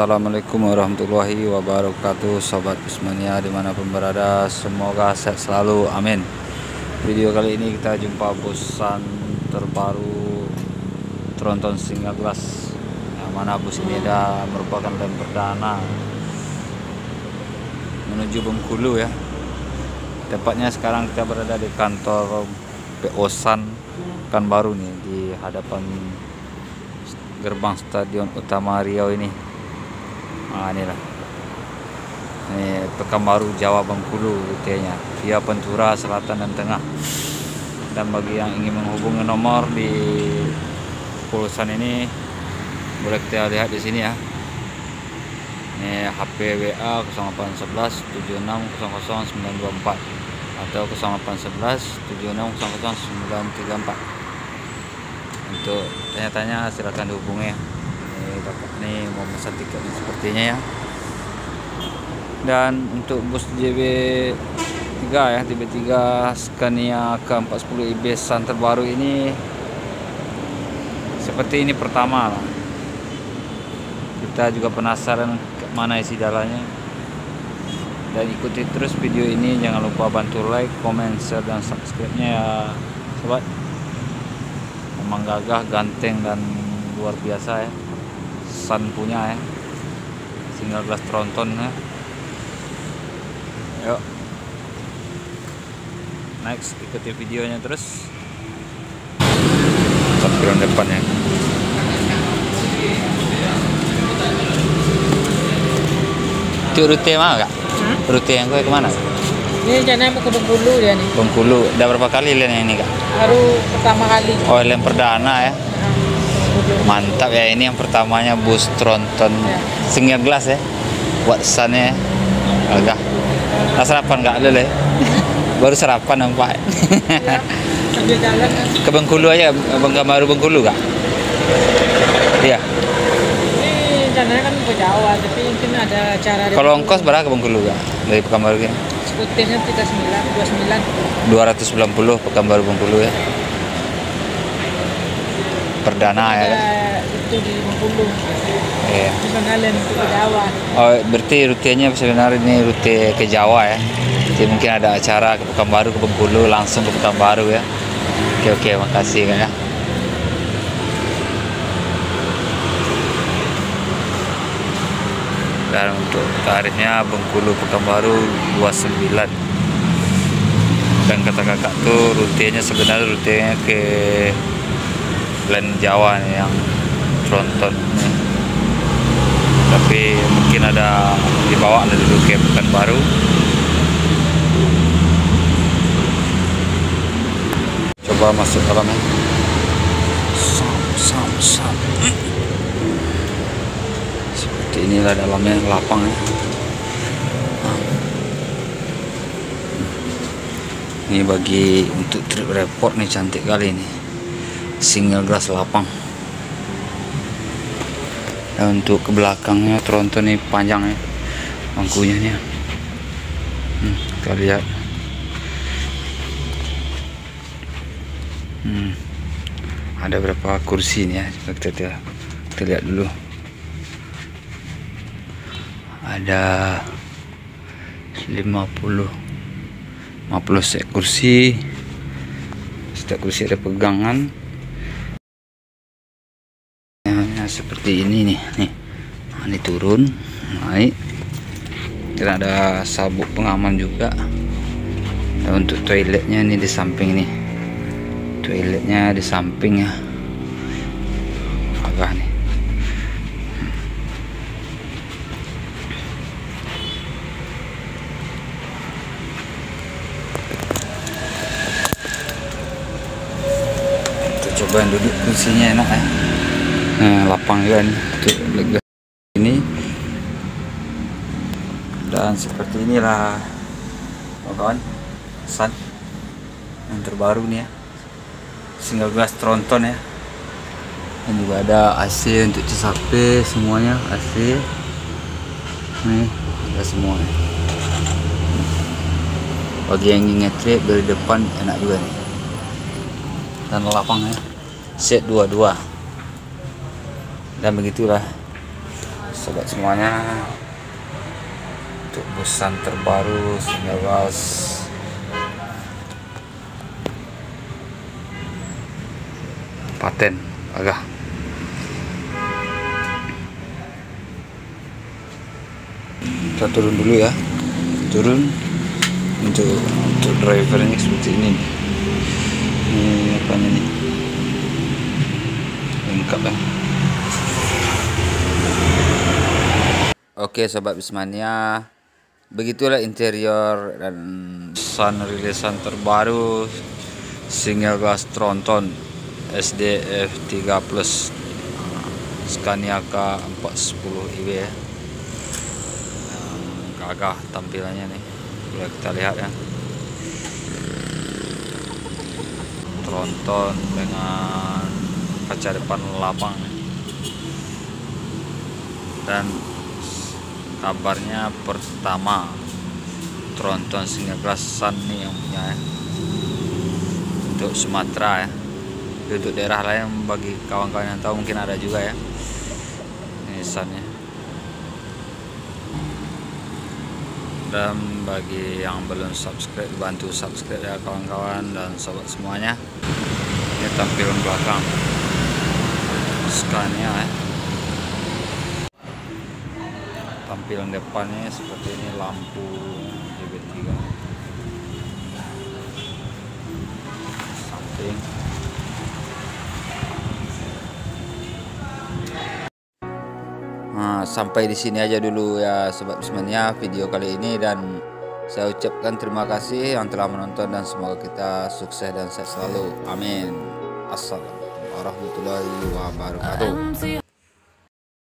Assalamualaikum warahmatullahi wabarakatuh, Sobat Usmania dimanapun berada, semoga sehat selalu, amin. Video kali ini kita jumpa busan terbaru Tronton Single Glass, yang mana bus ini dah merupakan lem perdana menuju Bengkulu ya. Tepatnya sekarang kita berada di kantor PO San Pekanbaru nih, di hadapan gerbang Stadion Utama Riau ini. Nah, inilah. Ini Pekanbaru Jawa Bengkulu rutenya via Pantura Selatan dan Tengah. Dan bagi yang ingin menghubungi nomor di pulsan ini boleh kita lihat di sini ya. Ini HP WA 0811 7600 924 atau 0811 7600 934. Untuk tanya-tanya silakan dihubungi ya. Ini mau pesan tiket sepertinya ya. Dan untuk bus JB3 ya, JB3 Scania K410 IB San terbaru ini seperti ini pertama lah. Kita juga penasaran mana isi dalamnya. Dan ikuti terus video ini, jangan lupa bantu like, comment, share, dan subscribe-nya ya sobat. Memang gagah, ganteng, dan luar biasa ya. San punya ya, single glass Tronton ya. Yuk, next ikuti videonya terus. Sampiran depan ya. Itu rute mana kak? Rute yang gue kemana? Ini rencananya mau ke Bengkulu ya nih. Bengkulu. Udah berapa kali lem ini kak? Baru pertama kali. Oh, lem perdana ya. Mantap ya, ini yang pertamanya bus Tronton single glass ya. Buat San-nya agak. Nah, sarapan nggak lele? Baru sarapan nampak. Ya, sambil jalan kan. Ke Bengkulu aja, Pekanbaru Bengkulu kak? Iya. Ini rencananya kan ke Jawa, tapi mungkin ada acara. Kalau ongkos berapa ke Bengkulu kak? Dari Pekanbaru ini? Skuternya 29. 290 Pekanbaru Bengkulu ya. Perdana ya kan? Itu di Bengkulu. Iya. Di sana lem ke Jawa. Oh, berarti rutenya sebenarnya ini rute ke Jawa ya. Jadi mungkin ada acara ke Pekanbaru, ke Bengkulu, langsung ke Pekanbaru ya. Oke, makasih kak ya. Dan untuk tarifnya Bengkulu Pekanbaru 29. Dan kata kakak tuh rutenya sebenarnya rutenya ke Land Jawa nih, yang Tronton nih. Tapi mungkin ada dibawa dulu ke Pekanbaru. Coba masuk dalamnya. Sam. Seperti inilah dalamnya, lapang ya. Ini bagi untuk trip report nih, cantik kali ini. Single glass lapang. Dan untuk ke belakangnya Tronton ini panjang ya bangkunya nih. Kita lihat. Ada berapa kursi nih ya? Kita lihat dulu. Ada 50 set kursi. Setiap kursi ada pegangan. Seperti ini nih. Nah, ini turun, naik. Dan ada sabuk pengaman juga. Dan untuk toiletnya ini di samping nih. Toiletnya di samping ya. Agak nih. Kita coba duduk, kursinya enak ya. Nah, lapang juga nih untuk lega ini. Dan seperti inilah kawan San yang terbaru nih ya, single glass Tronton ya. Dan juga ada AC untuk CSP, semuanya AC nih, ada semuanya. Bagi yang ingin nge-trip dari depan enak juga nih. Dan lapang ya, set 22. Dan begitulah sobat semuanya, untuk busan terbaru Singa Gas paten agak kita turun dulu ya, turun untuk drivernya seperti ini apa ini lengkap ya. Oke sobat Bismania, begitulah interior dan busan rilisan terbaru Singa Gas Tronton SDF 3 Plus Scania K410 IW ya. Gagah tampilannya nih, boleh kita lihat ya. Tronton dengan kaca depan lapang nih. Dan kabarnya pertama Tronton Singa Gas Sun nih yang punya ya, untuk Sumatera ya. Untuk daerah lain bagi kawan-kawan yang tahu mungkin ada juga ya ini Sunnya. Dan bagi yang belum subscribe, bantu subscribe ya kawan-kawan dan sobat semuanya. Ini tampilan belakang Scania ya. Tampilan depannya seperti ini, lampu JB3 samping. Nah, sampai di sini aja dulu ya sobat Bismania video kali ini, dan saya ucapkan terima kasih yang telah menonton dan semoga kita sukses dan sehat selalu. Amin. Assalamualaikum warahmatullahi wabarakatuh.